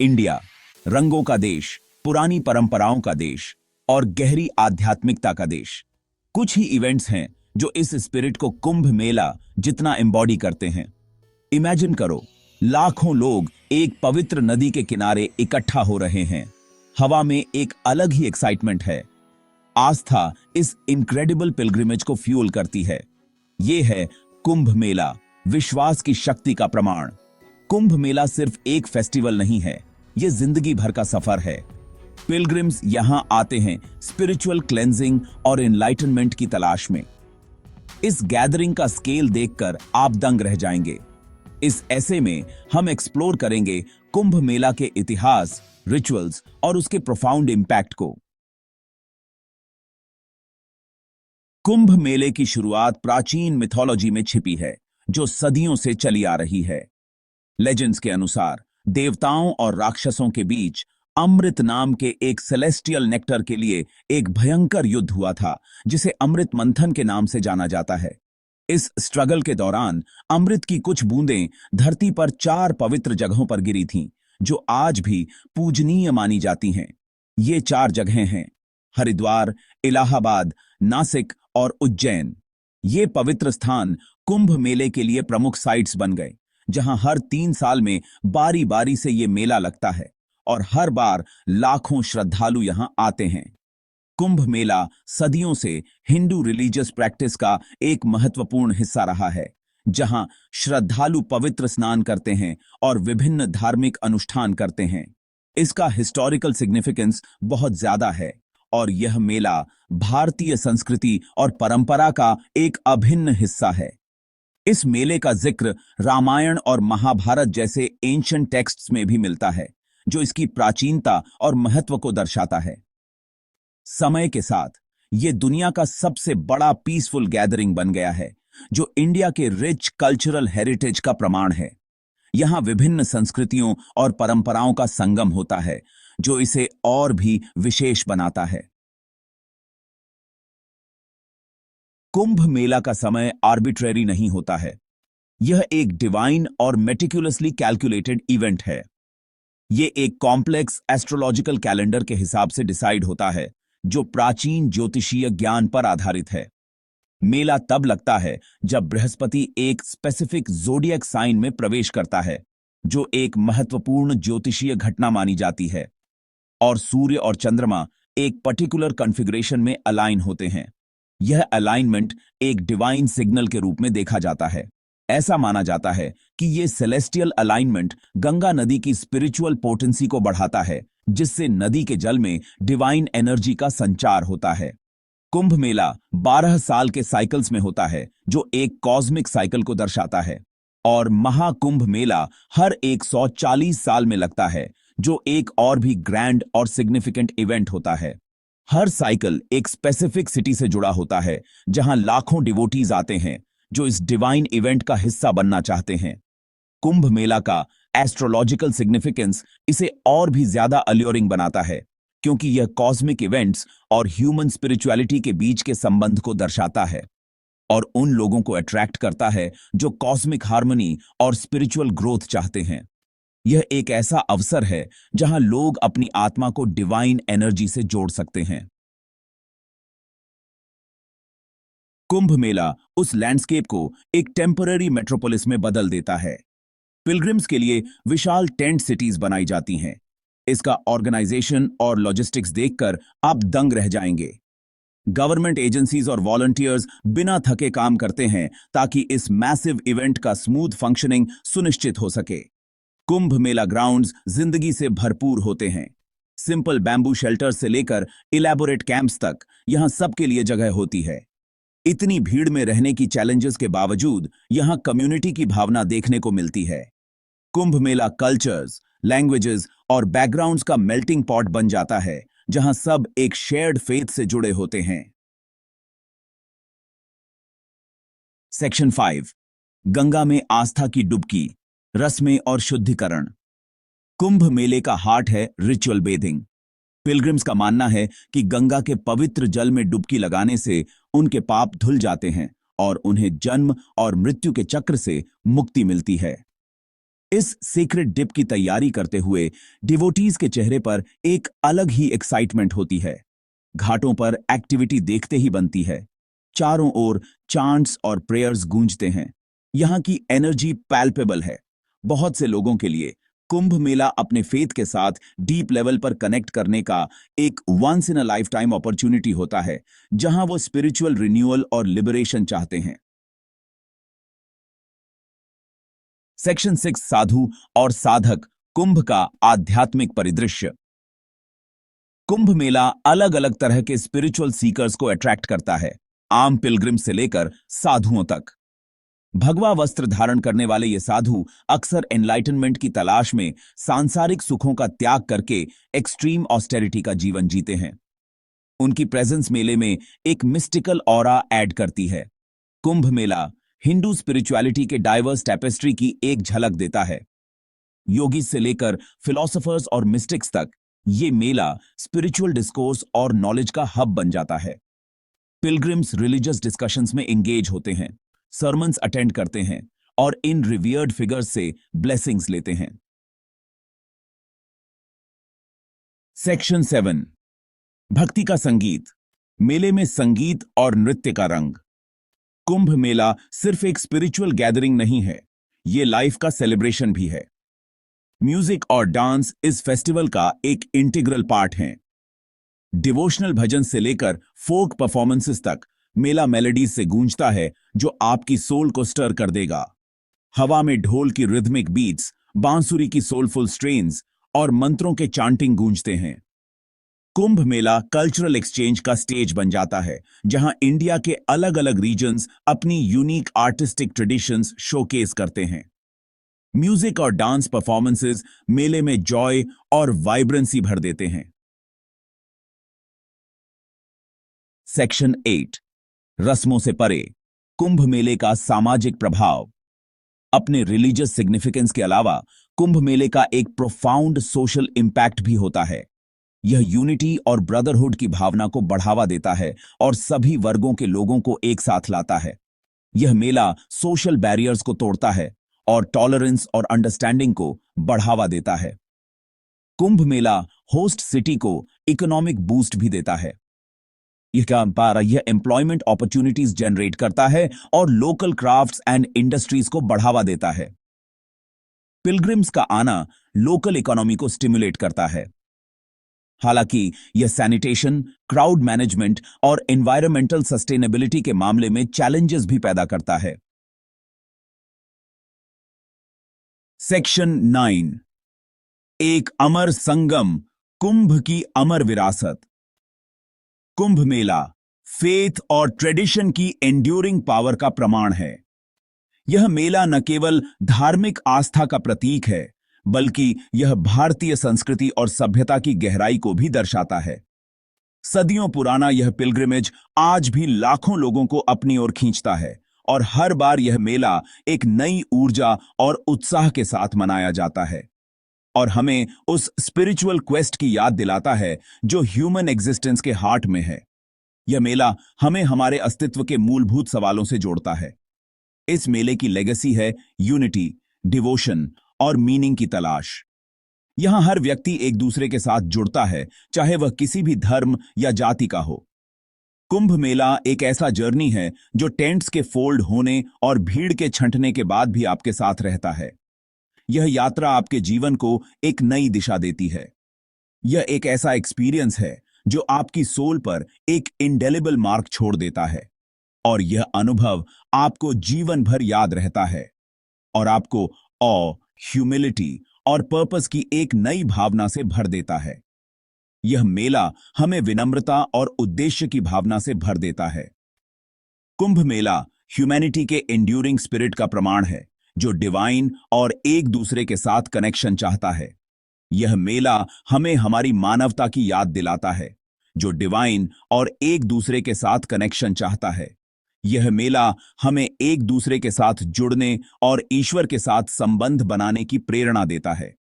India, रंगों का देश, पुरानी परंपराओं का देश और गहरी आध्यात्मिकता का देश। कुछ ही इवेंट्स हैं जो इस स्पिरिट को कुंभ मेला जितना एम्बॉडी करते हैं। इमेजिन करो, लाखों लोग एक पवित्र नदी के किनारे इकट्ठा हो रहे हैं। हवा में एक अलग ही एक्साइटमेंट है। आस्था इस इनक्रेडिबल पिलग्रिमेज को फ्यूल करती है। ये है कुंभ मेला, विश्वास की शक्ति का प्रमाण। कुंभ मेला सिर्फ एक फेस्टिवल नहीं है, ये जिंदगी भर का सफर है। पिलग्रिम्स यहां आते हैं स्पिरिचुअल क्लेंजिंग और एनलाइटनमेंट की तलाश में। इस गैदरिंग का स्केल देखकर आप दंग रह जाएंगे। इस ऐसे में हम एक्सप्लोर करेंगे कुंभ मेला के इतिहास, रिचुअल्स और उसके प्रोफाउंड इंपैक्ट को। कुंभ मेले की शुरुआत प्राचीन मिथोलॉजी में छिपी है, जो सदियों से चली आ रही है। लेजेंड्स के अनुसार देवताओं और राक्षसों के बीच अमृत नाम के एक सेलेस्टियल नेक्टर के लिए एक भयंकर युद्ध हुआ था, जिसे अमृत मंथन के नाम से जाना जाता है। इस स्ट्रगल के दौरान अमृत की कुछ बूंदें धरती पर 4 पवित्र जगहों पर गिरी थीं, जो आज भी पूजनीय मानी जाती हैं। ये 4 जगहें हैं हरिद्वार, इलाहाबाद, नासिक और उज्जैन। ये पवित्र स्थान कुंभ मेले के लिए प्रमुख साइट्स बन गए, जहां हर 3 साल में बारी बारी से ये मेला लगता है और हर बार लाखों श्रद्धालु यहां आते हैं। कुंभ मेला सदियों से हिंदू रिलीजियस प्रैक्टिस का एक महत्वपूर्ण हिस्सा रहा है, जहां श्रद्धालु पवित्र स्नान करते हैं और विभिन्न धार्मिक अनुष्ठान करते हैं। इसका हिस्टोरिकल सिग्निफिकेंस बहुत ज्यादा है और यह मेला भारतीय संस्कृति और परंपरा का एक अभिन्न हिस्सा है। इस मेले का जिक्र रामायण और महाभारत जैसे एंशिएंट टेक्स्ट्स में भी मिलता है, जो इसकी प्राचीनता और महत्व को दर्शाता है। समय के साथ यह दुनिया का सबसे बड़ा पीसफुल गैदरिंग बन गया है, जो इंडिया के रिच कल्चरल हेरिटेज का प्रमाण है। यहां विभिन्न संस्कृतियों और परंपराओं का संगम होता है, जो इसे और भी विशेष बनाता है। कुंभ मेला का समय आर्बिट्रेरी नहीं होता है। यह एक डिवाइन और मेटिकुलसली कैलकुलेटेड इवेंट है। यह एक कॉम्प्लेक्स एस्ट्रोलॉजिकल कैलेंडर के हिसाब से डिसाइड होता है, जो प्राचीन ज्योतिषीय ज्ञान पर आधारित है। मेला तब लगता है जब बृहस्पति एक स्पेसिफिक ज़ोडिएक साइन में प्रवेश करता है, जो एक महत्वपूर्ण ज्योतिषीय घटना मानी जाती है, और सूर्य और चंद्रमा एक पर्टिकुलर कॉन्फ़िगरेशन में अलाइन होते हैं। यह अलाइनमेंट एक डिवाइन सिग्नल के रूप में देखा जाता है। ऐसा माना जाता है कि यह सेलेस्टियल अलाइनमेंट गंगा नदी की स्पिरिचुअल पोटेंसी को बढ़ाता है, जिससे नदी के जल में डिवाइन एनर्जी का संचार होता है। कुंभ मेला 12 साल के साइकिल्स में होता है, जो एक कॉस्मिक साइकिल को दर्शाता है, और महाकुंभ मेला हर 140 साल में लगता है, जो एक और भी ग्रैंड और सिग्निफिकेंट इवेंट होता है। हर साइकिल एक स्पेसिफिक सिटी से जुड़ा होता है, जहां लाखों डिवोटीज आते हैं जो इस डिवाइन इवेंट का हिस्सा बनना चाहते हैं। कुंभ मेला का एस्ट्रोलॉजिकल सिग्निफिकेंस इसे और भी ज्यादा अल्योरिंग बनाता है, क्योंकि यह कॉस्मिक इवेंट्स और ह्यूमन स्पिरिचुअलिटी के बीच के संबंध को दर्शाता है और उन लोगों को अट्रैक्ट करता है जो कॉस्मिक हार्मनी और स्पिरिचुअल ग्रोथ चाहते हैं। यह एक ऐसा अवसर है जहां लोग अपनी आत्मा को डिवाइन एनर्जी से जोड़ सकते हैं। कुंभ मेला उस लैंडस्केप को एक टेम्पररी मेट्रोपोलिस में बदल देता है। पिलग्रिम्स के लिए विशाल टेंट सिटीज बनाई जाती हैं। इसका ऑर्गेनाइजेशन और लॉजिस्टिक्स देखकर आप दंग रह जाएंगे। गवर्नमेंट एजेंसीज और वॉलंटियर्स बिना थके काम करते हैं ताकि इस मैसिव इवेंट का स्मूथ फंक्शनिंग सुनिश्चित हो सके। कुंभ मेला ग्राउंड्स जिंदगी से भरपूर होते हैं। सिंपल बैम्बू शेल्टर से लेकर इलैबोरेट कैंप्स तक यहां सबके लिए जगह होती है। इतनी भीड़ में रहने की चैलेंजेस के बावजूद यहां कम्युनिटी की भावना देखने को मिलती है। कुंभ मेला कल्चर्स, लैंग्वेजेस और बैकग्राउंड्स का मेल्टिंग पॉट बन जाता है, जहां सब एक शेयर्ड फेथ से जुड़े होते हैं। सेक्शन 5, गंगा में आस्था की डुबकी, रस्में और शुद्धिकरण। कुंभ मेले का हार्ट है रिचुअल बेथिंग। पिलग्रिम्स का मानना है कि गंगा के पवित्र जल में डुबकी लगाने से उनके पाप धुल जाते हैं और उन्हें जन्म और मृत्यु के चक्र से मुक्ति मिलती है। इस सीक्रेट डिप की तैयारी करते हुए डिवोटीज के चेहरे पर एक अलग ही एक्साइटमेंट होती है। घाटों पर एक्टिविटी देखते ही बनती है। चारों ओर चांट्स और प्रेयर्स गूंजते हैं। यहाँ की एनर्जी पैल्पेबल है। बहुत से लोगों के लिए कुंभ मेला अपने फेथ के साथ डीप लेवल पर कनेक्ट करने का एक once in a lifetime opportunity होता है, जहां वो स्पिरिचुअल रिन्यूअल और लिबरेशन चाहते हैं। सेक्शन 6 साधु और साधक कुंभ का आध्यात्मिक परिदृश्य। कुंभ मेला अलग अलग तरह के स्पिरिचुअल सीकर्स को अट्रैक्ट करता है, आम पिलग्रिम से लेकर साधुओं तक। भगवा वस्त्र धारण करने वाले ये साधु अक्सर एनलाइटनमेंट की तलाश में सांसारिक सुखों का त्याग करके एक्सट्रीम ऑस्टेरिटी का जीवन जीते हैं। उनकी प्रेजेंस मेले में एक मिस्टिकल ऑरा ऐड करती है। कुंभ मेला हिंदू स्पिरिचुअलिटी के डाइवर्स टेपेस्ट्री की एक झलक देता है। योगी से लेकर फिलोसोफर्स और मिस्टिक्स तक ये मेला स्पिरिचुअल डिस्कोर्स और नॉलेज का हब बन जाता है। पिलग्रिम्स रिलीजियस डिस्कशंस में एंगेज होते हैं, सर्मन्स अटेंड करते हैं और इन रिवियर्ड फिगर्स से ब्लेसिंग्स लेते हैं। सेक्शन 7 भक्ति का संगीत। मेले में संगीत और नृत्य का रंग। कुंभ मेला सिर्फ एक स्पिरिचुअल गैदरिंग नहीं है, ये लाइफ का सेलिब्रेशन भी है। म्यूजिक और डांस इस फेस्टिवल का एक इंटीग्रल पार्ट हैं। डिवोशनल भजन से लेकर फोक परफॉर्मेंसेस तक मेला मेलोडीज से गूंजता है, जो आपकी सोल को स्टर कर देगा। हवा में ढोल की रिदमिक बीट्स, बांसुरी की सोलफुल स्ट्रेन्स और मंत्रों के चांटिंग गूंजते हैं। कुंभ मेला कल्चरल एक्सचेंज का स्टेज बन जाता है, जहां इंडिया के अलग अलग रीजन्स अपनी यूनिक आर्टिस्टिक ट्रेडिशंस शोकेस करते हैं। म्यूजिक और डांस परफॉर्मेंसेस मेले में जॉय और वाइब्रेंसी भर देते हैं। सेक्शन 8 रस्मों से परे कुंभ मेले का सामाजिक प्रभाव। अपने रिलीजियस सिग्निफिकेंस के अलावा कुंभ मेले का एक प्रोफाउंड सोशल इंपैक्ट भी होता है। यह यूनिटी और ब्रदरहुड की भावना को बढ़ावा देता है और सभी वर्गों के लोगों को एक साथ लाता है। यह मेला सोशल बैरियर्स को तोड़ता है और टॉलरेंस और अंडरस्टैंडिंग को बढ़ावा देता है। कुंभ मेला होस्ट सिटी को इकोनॉमिक बूस्ट भी देता है। यह एम्प्लॉयमेंट अपॉर्चुनिटीज जनरेट करता है और लोकल क्राफ्ट्स एंड इंडस्ट्रीज को बढ़ावा देता है। पिलग्रिम्स का आना लोकल इकोनॉमी को स्टिमुलेट करता है। हालांकि यह सैनिटेशन, क्राउड मैनेजमेंट और एनवायरमेंटल सस्टेनेबिलिटी के मामले में चैलेंजेस भी पैदा करता है। सेक्शन 9 एक अमर संगम, कुंभ की अमर विरासत। कुंभ मेला फेथ और ट्रेडिशन की एंड्यूरिंग पावर का प्रमाण है। यह मेला न केवल धार्मिक आस्था का प्रतीक है, बल्कि यह भारतीय संस्कृति और सभ्यता की गहराई को भी दर्शाता है। सदियों पुराना यह पिलग्रिमेज आज भी लाखों लोगों को अपनी ओर खींचता है और हर बार यह मेला एक नई ऊर्जा और उत्साह के साथ मनाया जाता है और हमें उस स्पिरिचुअल क्वेस्ट की याद दिलाता है जो ह्यूमन एग्जिस्टेंस के हार्ट में है। यह मेला हमें हमारे अस्तित्व के मूलभूत सवालों से जोड़ता है। इस मेले की लेगेसी है यूनिटी, डिवोशन और मीनिंग की तलाश। यहां हर व्यक्ति एक दूसरे के साथ जुड़ता है, चाहे वह किसी भी धर्म या जाति का हो। कुंभ मेला एक ऐसा जर्नी है जो टेंट्स के फोल्ड होने और भीड़ के छंटने के बाद भी आपके साथ रहता है। यह यात्रा आपके जीवन को एक नई दिशा देती है। यह एक ऐसा एक्सपीरियंस है जो आपकी सोल पर एक इंडेलिबल मार्क छोड़ देता है और यह अनुभव आपको जीवन भर याद रहता है और आपको ऑ, ह्यूमिलिटी और पर्पस की एक नई भावना से भर देता है। यह मेला हमें विनम्रता और उद्देश्य की भावना से भर देता है। कुंभ मेला ह्यूमैनिटी के एंड्यूरिंग स्पिरिट का प्रमाण है, जो डिवाइन और एक दूसरे के साथ कनेक्शन चाहता है। यह मेला हमें हमारी मानवता की याद दिलाता है, जो डिवाइन और एक दूसरे के साथ कनेक्शन चाहता है। यह मेला हमें एक दूसरे के साथ जुड़ने और ईश्वर के साथ संबंध बनाने की प्रेरणा देता है।